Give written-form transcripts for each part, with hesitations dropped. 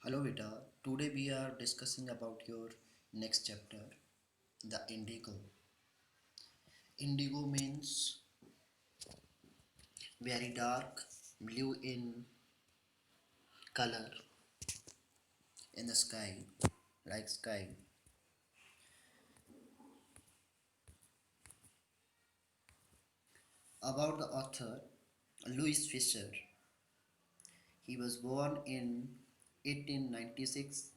Hello Vita, today we are discussing about your next chapter, the indigo. Indigo means very dark blue in color in the sky, like sky. About the author, Louis Fisher. He was born in 1896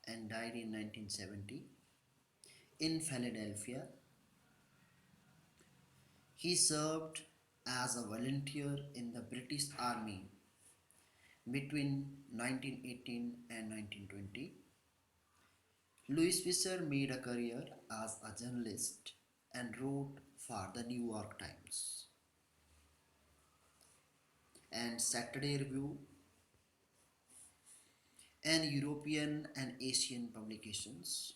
and died in 1970 in Philadelphia. He served as a volunteer in the British Army between 1918 and 1920. Louis Fisher made a career as a journalist and wrote for the New York Times and Saturday Review and European and Asian publications.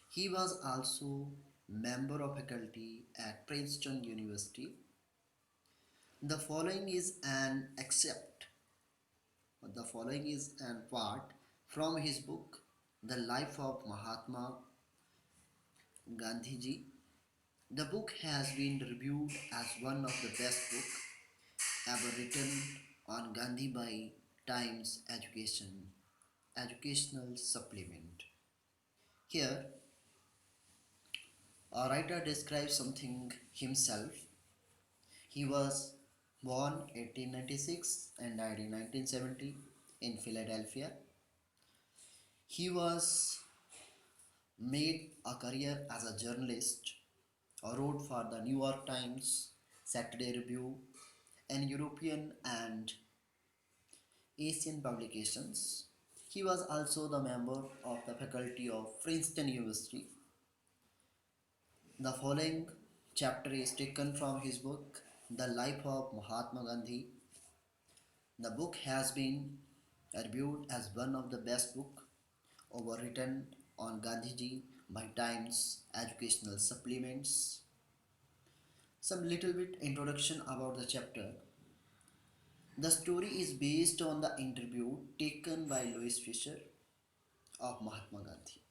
He was also member of faculty at Princeton University. The following is an excerpt. The following is an part from his book The Life of Mahatma Gandhiji. The book has been reviewed as one of the best books ever written on Gandhi by Times Educational Supplement. Here, a writer describes something himself. He was born 1896 and died in 1970 in Philadelphia. He was made a career as a journalist, wrote for the New York Times, Saturday Review, and European and Asian publications. He was also the member of the faculty of Princeton University. The following chapter is taken from his book, The Life of Mahatma Gandhi. The book has been reviewed as one of the best books ever written on Gandhiji by Times Educational Supplements. Some little bit introduction about the chapter. The story is based on the interview taken by Louis Fisher of Mahatma Gandhi.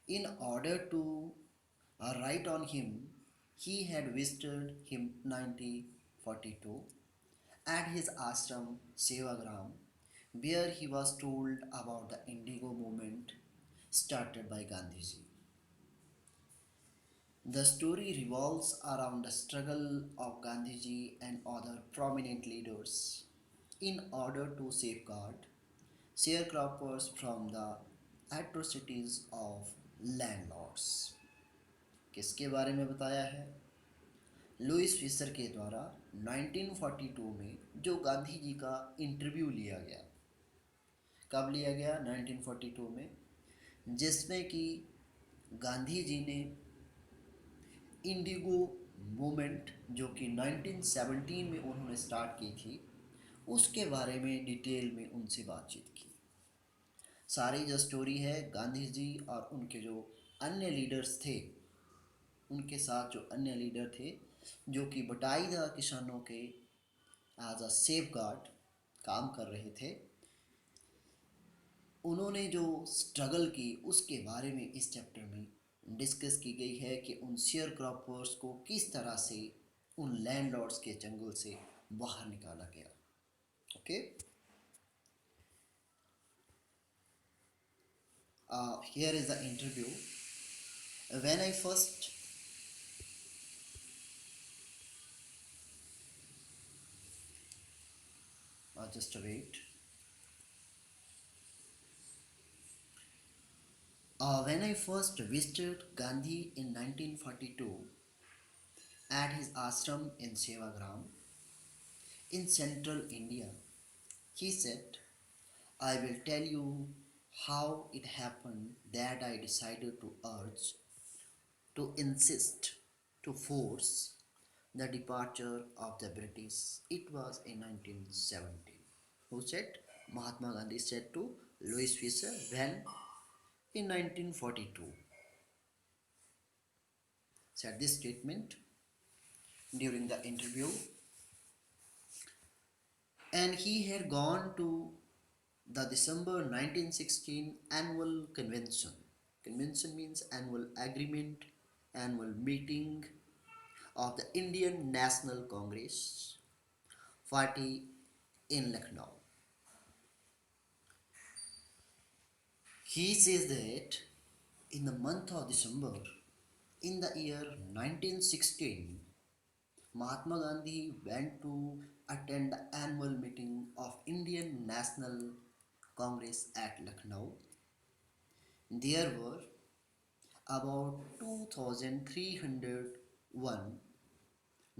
In order to write on him, he had visited him 1942 at his ashram Sevagram, where he was told about the Indigo movement started by Gandhiji. The story revolves around the struggle of Gandhiji and other prominent leaders in order to safeguard sharecroppers from the atrocities of landlords. किसके बारे में बताया है? Louis Fisher के द्वारा 1942 में जो गांधी जी का इंटरव्यू लिया गया। कब लिया गया? 1942 में, जिसमें कि गांधी जी ने इंडिगो मूवमेंट जो कि 1917 में उन्होंने स्टार्ट की थी उसके बारे में डिटेल में उनसे बातचीत की। सारी जो स्टोरी है गांधी जी और उनके जो अन्य लीडर्स थे, उनके साथ जो अन्य लीडर थे जो कि बटाईदार किसानों के एज अ सेफ गार्ड काम कर रहे थे, उन्होंने जो स्ट्रगल की उसके बारे में इस चैप्टर में डिस्कस की गई है कि उन शेयर क्रॉपर्स को किस तरह से उन लैंडलॉर्ड्स के जंगल से बाहर निकाला गया। Okay, here is the interview. When I first just wait. When I first visited Gandhi in 1942 at his ashram in Sevagram in central India, he said, I will tell you how it happened that I decided to urge, to insist, to force the departure of the British. It was in 1917. Who said? Mahatma Gandhi said to Louis Fisher when in 1942 said this statement during the interview, and he had gone to The December 1916 annual convention. Convention means annual agreement, annual meeting of the Indian National Congress party in Lucknow. He says that in the month of December in the year 1916, Mahatma Gandhi went to attend the annual meeting of Indian National Congress at Lucknow. There were about 2,301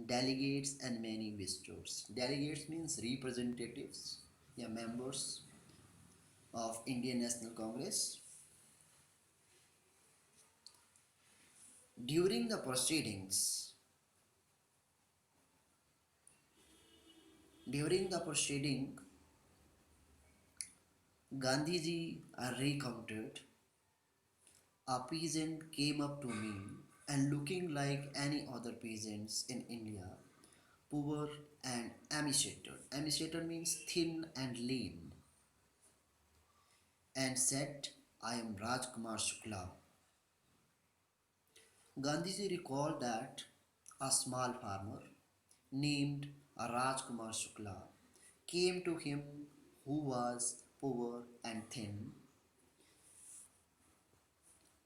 delegates and many visitors. Delegates means representatives, yeah, members of Indian National Congress. During the proceedings, during the proceeding, Gandhiji recounted, a peasant came up to me and looking like any other peasants in India, poor and emaciated. Emaciated means thin and lean, and said, I am Rajkumar Shukla. Gandhiji recalled that a small farmer named Rajkumar Shukla came to him who was poor and thin.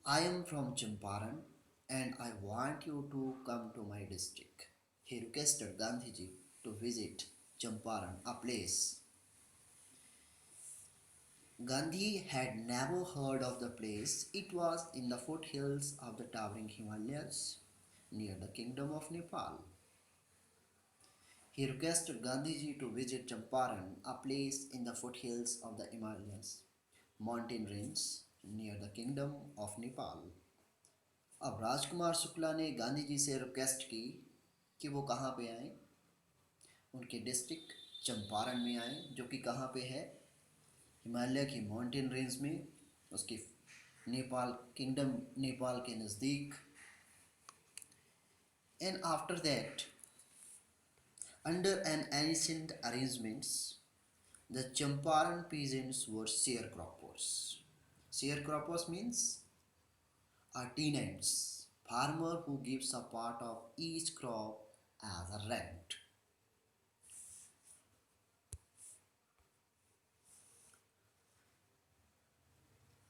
I am from Champaran and I want you to come to my district. He requested Gandhiji to visit Champaran, a place Gandhi had never heard of. The place. It was in the foothills of the towering Himalayas near the kingdom of Nepal. He requested Gandhiji to visit Champaran, a place in the foothills of the Himalayas, mountain range near the kingdom of Nepal. अब राजकुमार शुक्ला ने गांधी जी से request की कि वो कहाँ पे आए, उनके डिस्ट्रिक्ट चंपारण में आए, जो कि कहाँ पे है, हिमालय की माउंटेन रेंज में, उसकी नेपाल किंगडम, नेपाल के नज़दीक. And after that, under an ancient arrangements, the Champaran peasants were sharecroppers. Sharecroppers means are tenants, farmer who gives a part of each crop as a rent.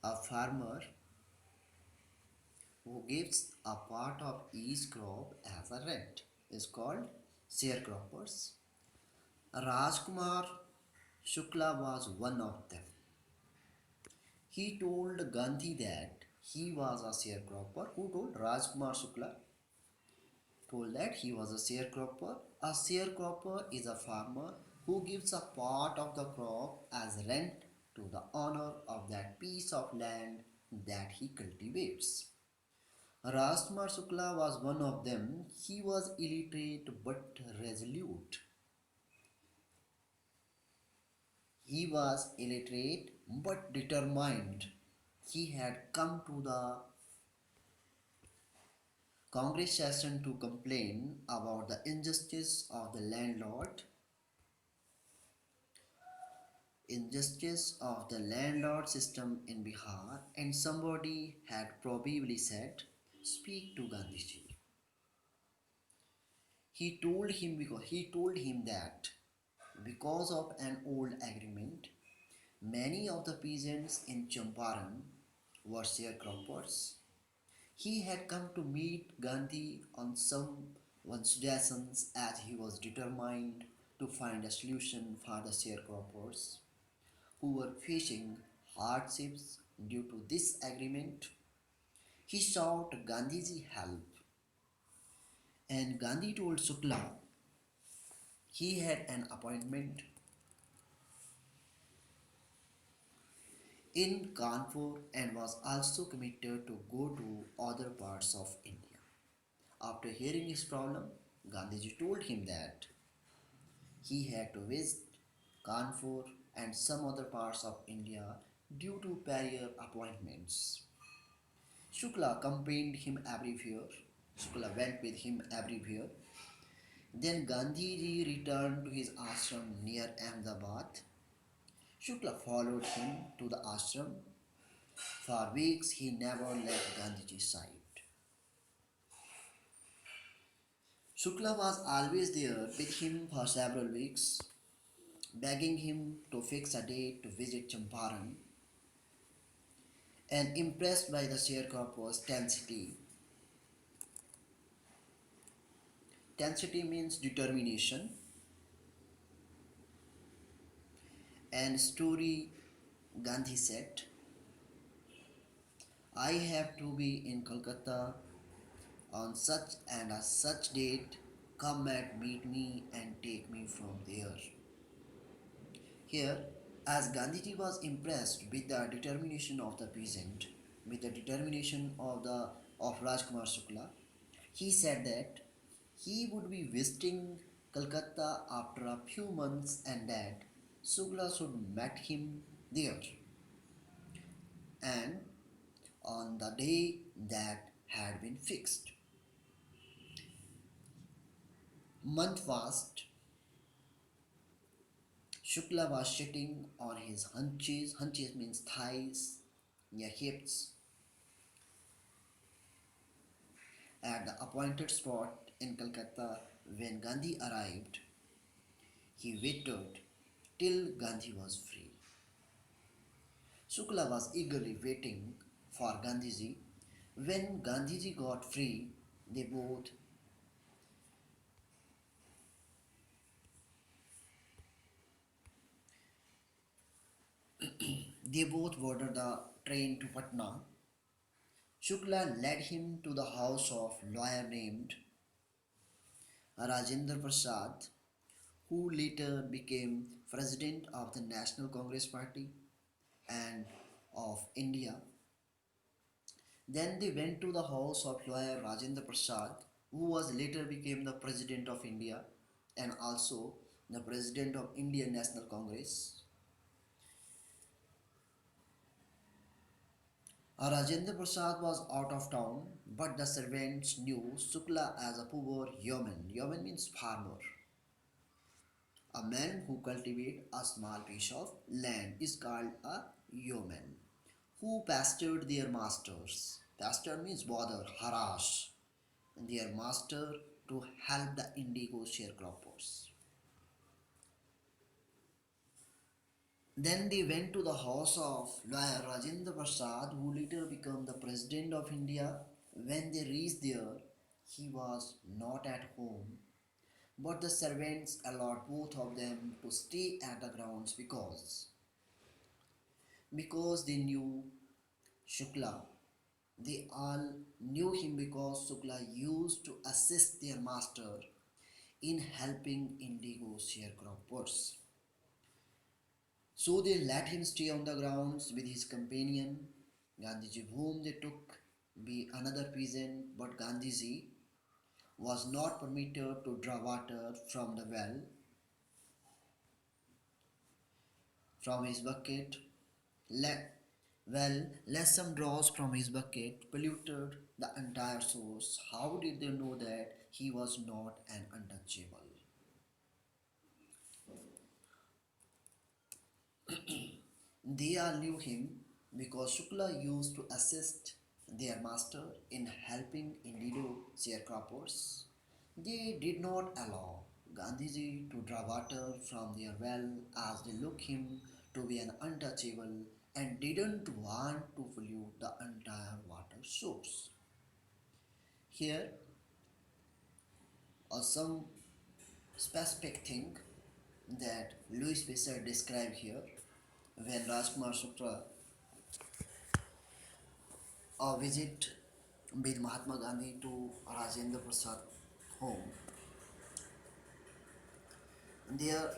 A farmer who gives a part of each crop as a rent is called sharecroppers. Rajkumar Shukla was one of them. He told Gandhi that he was a sharecropper. Who told? Rajkumar Shukla told that he was a sharecropper. A sharecropper is a farmer who gives a part of the crop as rent to the owner of that piece of land that he cultivates. Rajkumar Shukla was one of them. He was illiterate but resolute. He was illiterate but determined. He had come to the Congress session to complain about the injustice of the landlord system in Bihar, and somebody had probably said, speak to Gandhiji. He told him that because of an old agreement, many of the peasants in Champaran were sharecroppers. He had come to meet Gandhi on some suggestions, as he was determined to find a solution for the sharecroppers who were facing hardships due to this agreement. He sought Gandhiji help, and Gandhi told Shukla he had an appointment in Kanpur and was also committed to go to other parts of India. After hearing his problem, Gandhiji told him that he had to visit Kanpur and some other parts of India due to prior appointments. Shukla accompanied him everywhere. Shukla went with him everywhere. Then Gandhiji returned to his ashram near Ahmedabad. Shukla followed him to the ashram. For weeks he never left Gandhiji's side. Shukla was always there with him for several weeks, begging him to fix a date to visit Champaran, and impressed by the sharecropper's tenacity. Tenacity means determination, and story Gandhi said, I have to be in Kolkata on such and a such date. Come and meet me and take me from there. Here, as Gandhiji was impressed with the determination of the peasant, with the determination of Rajkumar Shukla, he said that he would be visiting Calcutta after a few months and that Shukla should meet him there. And on the day that had been fixed. Month passed. Shukla was sitting on his hunches. Hunches means thighs, near hips, at the appointed spot in Calcutta when Gandhi arrived. He waited till Gandhi was free. Shukla was eagerly waiting for Gandhiji. When Gandhiji got free, they both boarded the train to Patna. Shukla led him to the house of a lawyer named Rajendra Prasad, who later became president of the National Congress Party and of India. Then they went to the house of lawyer Rajendra Prasad, who was later became the president of India and also the president of Indian National Congress. Rajendra Prasad was out of town, but the servants knew Shukla as a poor yeoman. Yeoman means farmer. A man who cultivates a small piece of land is called a yeoman. Who pestered their masters. Pester means bother, harass their master to help the indigo sharecroppers. Then they went to the house of lawyer Rajendra Prasad, who later became the president of India. When they reached there, he was not at home, but the servants allowed both of them to stay at the grounds because they knew Shukla. They all knew him because Shukla used to assist their master in helping indigo sharecroppers. So they let him stay on the grounds with his companion Gandhiji, whom they took be another peasant, but Gandhiji was not permitted to draw water from the well from his bucket. Let, lest some draws from his bucket polluted the entire source. How did they know that he was not an untouchable? They all knew him because Shukla used to assist their master in helping indigo sharecroppers. They did not allow Gandhiji to draw water from their well as they looked him to be an untouchable and didn't want to pollute the entire water source. Here are some specific thing that Louis Pasteur described here when Rajkumar Shukla a visit with Mahatma Gandhi to Rajendra Prasad home. There,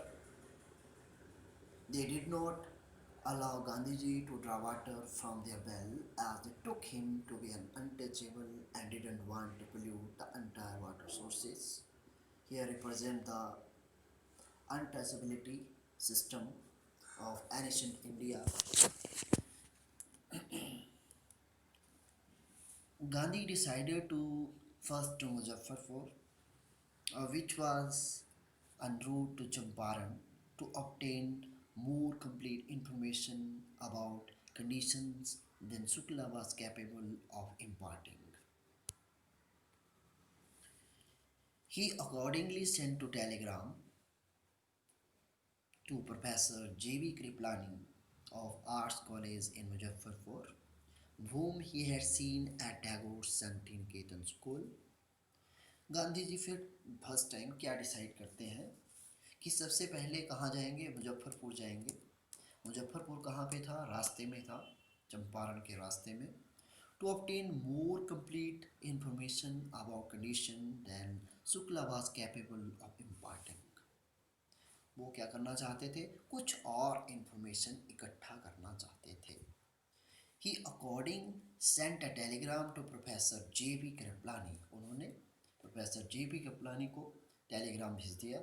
they did not allow Gandhiji to draw water from their well as they took him to be an untouchable and didn't want to pollute the entire water sources. Here represent the untouchability system of ancient India. Gandhi decided to first to Muzaffarpur, which was en route to Champaran to obtain more complete information about conditions than Shukla was capable of imparting. He accordingly sent a telegram to Professor J.B. Kriplani of Arts College in Muzaffarpur, whom he had seen at Tagore Santiniketan School. Gandhi ji फिर first time क्या decide करते हैं कि सबसे पहले कहाँ जाएंगे, मुजफ्फरपुर जाएंगे। मुजफ्फरपुर कहाँ पे था, रास्ते में था, चंपारण के रास्ते में। To obtain more complete information about condition than Shukla was capable of imparting। वो क्या करना चाहते थे, कुछ और इंफॉर्मेशन इकट्ठा करना चाहते थे। He according sent a telegram to professor J B Kripalani. उन्होंने प्रोफेसर जे बी कृपलानी को टेलीग्राम भेज दिया।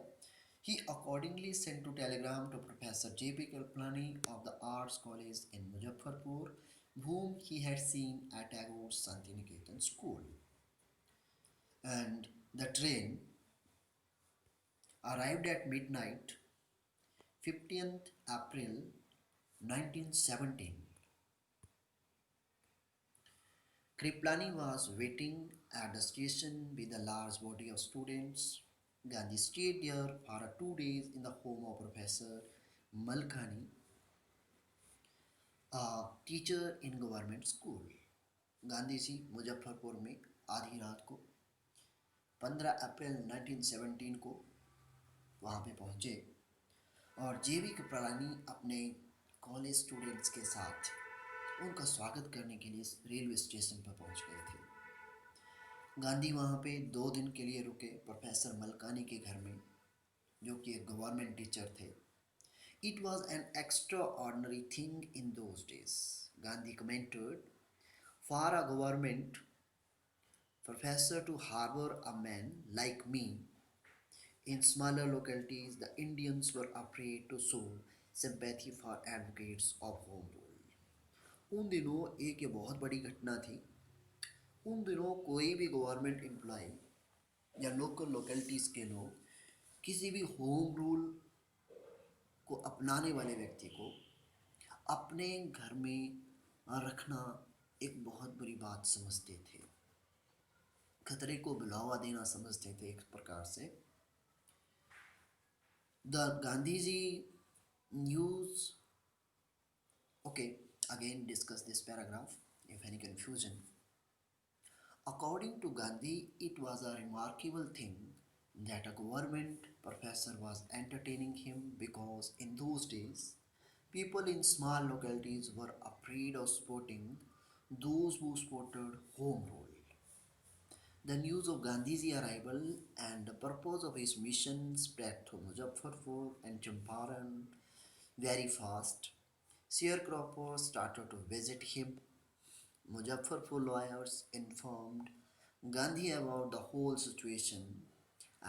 He accordingly sent to telegram to professor J B Kripalani of the arts college in Muzaffarpur, whom he had seen at Tagore Santiniketan School. And the train arrived at midnight, 15th April 1917. Kriplani was waiting at the station with a large body of students. Gandhi stayed there for 2 days in the home of Professor Malkani, a teacher in government school. Gandhi ji Muzaffarpur में आधी रात को 15 अप्रैल 1917 को वहाँ पे पहुँचे और जेबी कृपलानी अपने कॉलेज स्टूडेंट्स के साथ उनका स्वागत करने के लिए रेलवे स्टेशन पर पहुँच गए थे। गांधी वहाँ पे 2 दिन के लिए रुके प्रोफेसर मलकानी के घर में, जो कि एक गवर्नमेंट टीचर थे। It was an extra ordinary thing in those days, Gandhi commented, for a government professor to harbor a man like me in smaller localities. The Indians were afraid to show sympathy for advocates of home rule। उन दिनों एक ये बहुत बड़ी घटना थी। उन दिनों कोई भी गवर्नमेंट एम्प्लॉय या लोकल लोकेलिटीज़ के लोग किसी भी होम रूल को अपनाने वाले व्यक्ति को अपने घर में रखना एक बहुत बड़ी बात समझते थे, खतरे को बढ़ावा देना समझते थे एक प्रकार से। The Gandhi ji news, okay, again discuss this paragraph if any confusion. According to Gandhi, it was a remarkable thing that a government professor was entertaining him, because in those days people in small localities were afraid of supporting those who supported home rule. The news of Gandhi's arrival and the purpose of his mission spread through Muzaffarpur and Champaran very fast. Sharecroppers started to visit him. Muzaffarpur lawyers informed Gandhi about the whole situation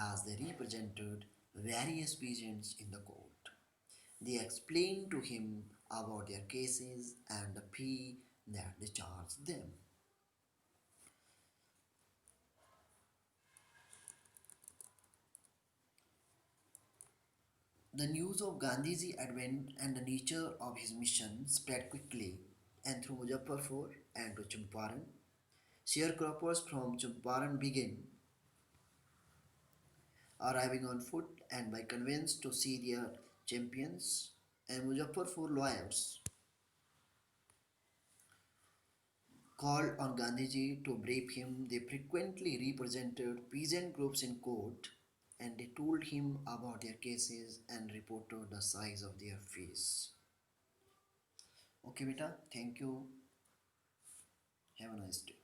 as they represented various peasants in the court. They explained to him about their cases and the fee that they charged them. The news of Gandhi's advent and the nature of his mission spread quickly and through Muzaffarpur and to Champaran. Sharecroppers from Champaran began arriving on foot and by conveyance to see their champions, and Muzaffarpur lawyers called on Gandhiji to brief him. They frequently represented peasant groups in court, and they told him about their cases and reported the size of their fees. Okay, beta, thank you. Have a nice day.